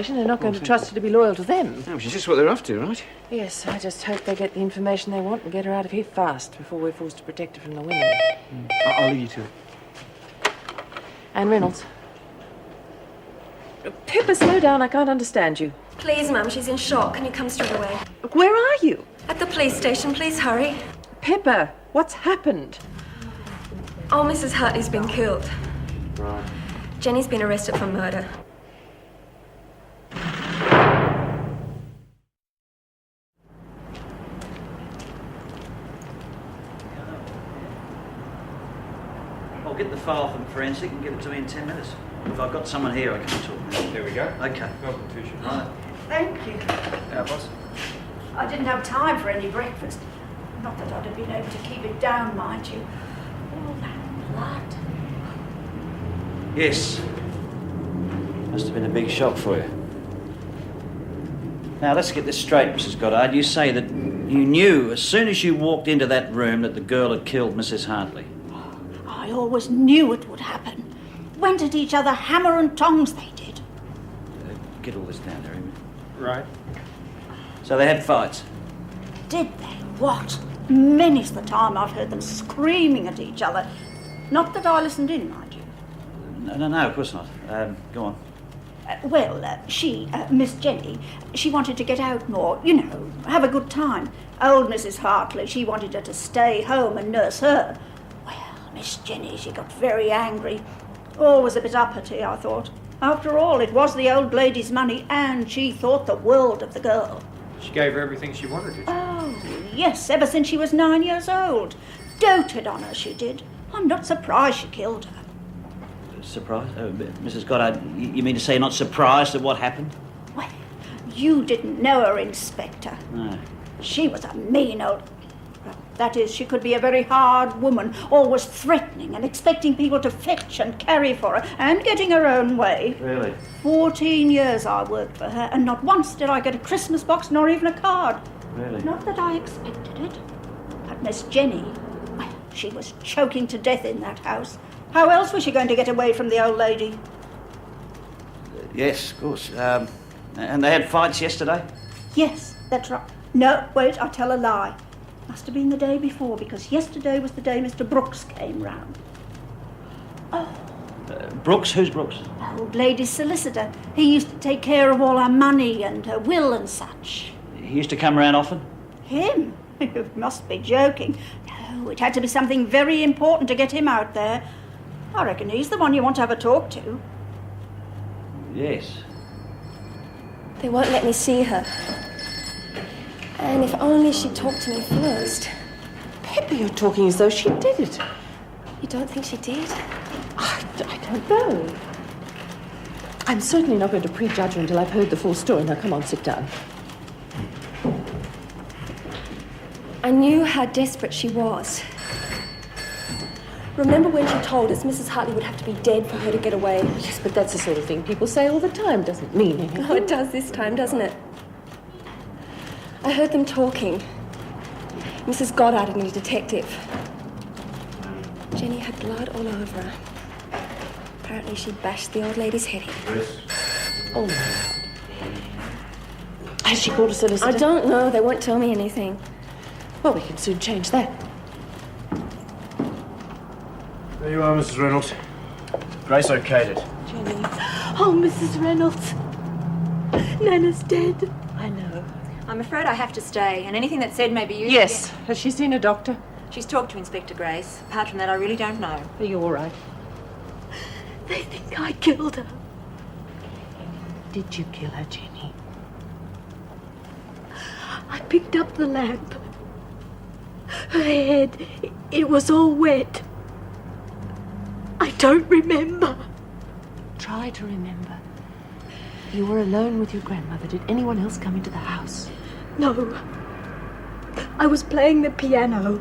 They're not going to trust her to be loyal to them. No, she's just what they're after, right? Yes, I just hope they get the information they want and get her out of here fast before we're forced to protect her from the women. I'll leave you to it. Anne Reynolds. Pippa, slow down. I can't understand you. Please, Mum, she's in shock. Can you come straight away? Where are you? At the police station, please hurry. Pippa, what's happened? Oh, Mrs. Hartley's been killed. Right. Jenny's been arrested for murder. I'll get the file from forensic and give it to me in 10 minutes. If I've got someone here, I can talk. There we go. Okay. Welcome to you. Right. Thank you. Yeah, boss. I didn't have time for any breakfast. Not that I'd have been able to keep it down, mind you. All that blood. Yes. Must have been a big shock for you. Now, let's get this straight, Mrs. Goddard. You say that you knew as soon as you walked into that room that the girl had killed Mrs. Hartley. I always knew it would happen. Went at each other hammer and tongs, they did. Get all this down there, Amy. Right. So they had fights. Did they? What? Many's the time I've heard them screaming at each other. Not that I listened in, mind you. No, of course not. Go on. Miss Jenny, she wanted to get out more, you know, have a good time. Old Mrs. Hartley, she wanted her to stay home and nurse her. Well, Miss Jenny, she got very angry. Always a bit uppity, I thought. After all, it was the old lady's money, and she thought the world of the girl. She gave her everything she wanted, did she? Oh, yes, ever since she was 9 years old. Doted on her, she did. I'm not surprised she killed her. Surprised? Oh, Mrs. Goddard, you mean to say you're not surprised at what happened? Well, you didn't know her, Inspector. No. She was a mean old... Well, that is, she could be a very hard woman, always threatening and expecting people to fetch and carry for her, and getting her own way. Really? 14 years I worked for her, and not once did I get a Christmas box nor even a card. Really? Not that I expected it. But Miss Jenny, well, she was choking to death in that house. How else was she going to get away from the old lady? Yes, of course. And they had fights yesterday? Yes, that's right. No, wait, I tell a lie. Must have been the day before, because yesterday was the day Mr. Brooks came round. Oh. Brooks? Who's Brooks? Old lady's solicitor. He used to take care of all her money and her will and such. He used to come around often? Him? You must be joking. No, it had to be something very important to get him out there. I reckon he's the one you want to have a talk to. Yes. They won't let me see her. And if only she'd talk to me first. Pippa, you're talking as though she did it. You don't think she did? I don't know. I'm certainly not going to prejudge her until I've heard the full story. Now, come on, sit down. I knew how desperate she was. Remember when she told us Mrs. Hartley would have to be dead for her to get away? Yes, but that's the sort of thing people say all the time. Doesn't mean anything. Oh, it does this time, doesn't it? I heard them talking. Mrs. Goddard and a detective. Jenny had blood all over her. Apparently she bashed the old lady's head in. Oh, no. Has she called a solicitor? I don't know. They won't tell me anything. Well, we can soon change that. There you are, Mrs. Reynolds. Grace okayed it. Jenny. Oh, Mrs. Reynolds. Nana's dead. I know. I'm afraid I have to stay, and anything that's said may be used. Yes. Has she seen a doctor? She's talked to Inspector Grace. Apart from that, I really don't know. Are you all right? They think I killed her. Did you kill her, Jenny? I picked up the lamp. Her head, it was all wet. I don't remember. Try to remember. You were alone with your grandmother. Did anyone else come into the house? No. I was playing the piano.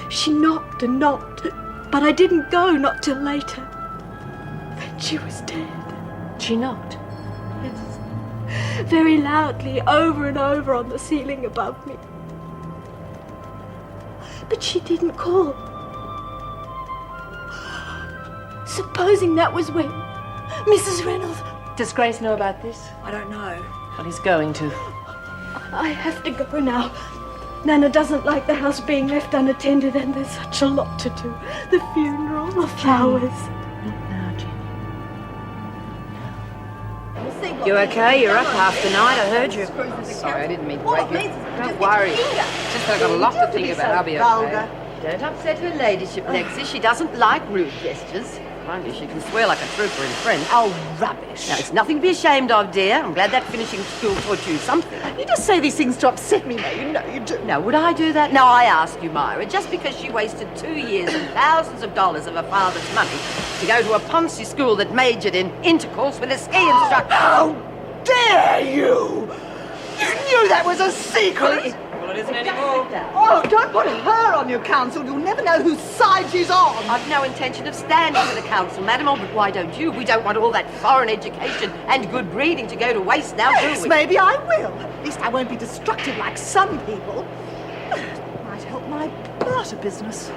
She knocked and knocked, but I didn't go not till later. Then she was dead. She knocked? Yes. Very loudly, over and over on the ceiling above me. But she didn't call. Supposing that was when Mrs. Reynolds... Does Grace know about this? I don't know. Well, he's going to. I have to go now. Nana doesn't like the house being left unattended, and there's such a lot to do. The funeral, the flowers. Now, Jenny. You okay? You're up half the night, I heard you. Sorry, I didn't mean to wake you. Don't worry. Just that I've got a lot to think about. I'll be okay. Don't upset her ladyship, Lexi. She doesn't like rude gestures. Mind you, she can swear like a trooper in French. Oh, rubbish. Now, it's nothing to be ashamed of, dear. I'm glad that finishing school taught you something. You just say these things to upset me, May. You know you do. Now, would I do that? No, I ask you, Myra. Just because she wasted 2 years and thousands of dollars of her father's money to go to a Ponzi school that majored in intercourse with a ski instructor. How dare you! You knew that was a secret! Well, it isn't anymore. Oh, don't put her on your council. You'll never know whose side she's on. I've no intention of standing for the council, madam. Oh, but why don't you? We don't want all that foreign education and good breeding to go to waste now, do Yes, we? maybe I will. At least I won't be destructive like some people. Might help my barter business.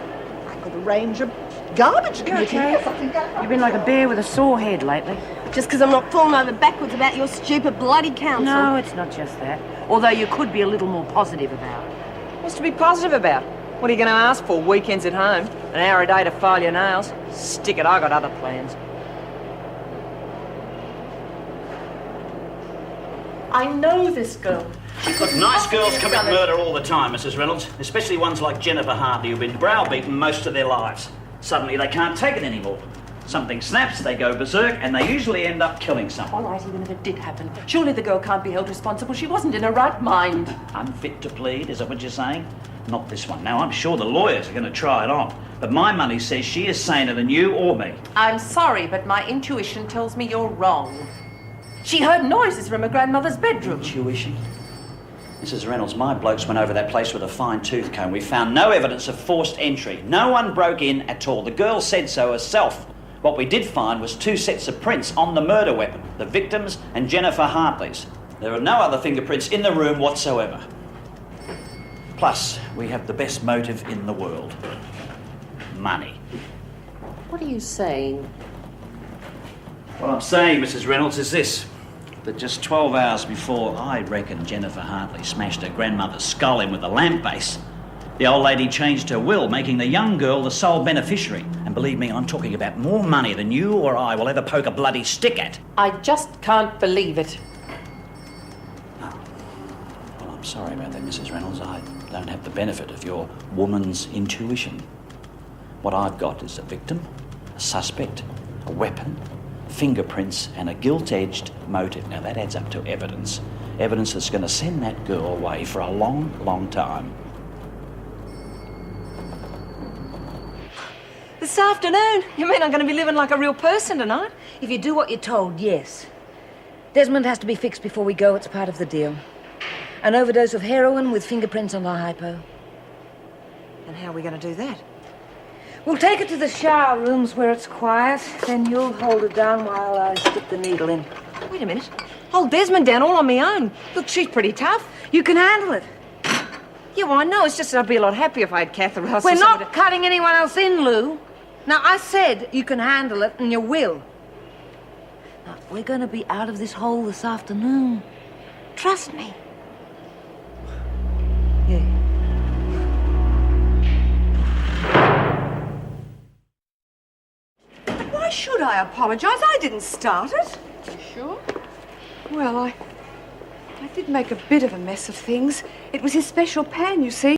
I could arrange a garbage committee or something. You've been like a bear with a sore head lately. Just because I'm not falling over backwards about your stupid bloody council. No, it's not just that. Although you could be a little more positive about it. What's to be positive about? What are you going to ask for? Weekends at home? An hour a day to file your nails? Stick it, I got other plans. I know this girl. Look, nice girls commit murder all the time, Mrs. Reynolds. Especially ones like Jennifer Hartley, who've been browbeaten most of their lives. Suddenly they can't take it anymore. Something snaps, they go berserk, and they usually end up killing someone. All right, even if it did happen, surely the girl can't be held responsible. She wasn't in her right mind. Unfit to plead, is that what you're saying? Not this one. Now, I'm sure the lawyers are going to try it on, but my money says she is saner than you or me. I'm sorry, but my intuition tells me you're wrong. She heard noises from her grandmother's bedroom. Intuition? Mrs. Reynolds, my blokes went over that place with a fine tooth comb. We found no evidence of forced entry. No one broke in at all. The girl said so herself. What we did find was 2 sets of prints on the murder weapon, the victim's and Jennifer Hartley's. There are no other fingerprints in the room whatsoever. Plus, we have the best motive in the world. Money. What are you saying? What I'm saying, Mrs. Reynolds, is this. That just 12 hours before I reckon Jennifer Hartley smashed her grandmother's skull in with a lamp base, the old lady changed her will, making the young girl the sole beneficiary. And believe me, I'm talking about more money than you or I will ever poke a bloody stick at. I just can't believe it. Oh. Well, I'm sorry about that, Mrs. Reynolds. I don't have the benefit of your woman's intuition. What I've got is a victim, a suspect, a weapon, fingerprints, and a gilt-edged motive. Now, that adds up to evidence. Evidence that's going to send that girl away for a long, long time. This afternoon? You mean I'm going to be living like a real person tonight? If you do what you're told, yes. Desmond has to be fixed before we go. It's part of the deal. An overdose of heroin with fingerprints on the hypo. And how are we going to do that? We'll take it to the shower rooms where it's quiet. Then you'll hold it down while I stick the needle in. Wait a minute. Hold Desmond down all on my own. Look, she's pretty tough. You can handle it. Yeah, well, I know. It's just that I'd be a lot happier if I had Kath Ross. We're not cutting anyone else in, Lou. Now, I said you can handle it, and you will. Now, we're going to be out of this hole this afternoon. Trust me. Yeah. Why should I apologise? I didn't start it. You sure? Well, I did make a bit of a mess of things. It was his special pan, you see.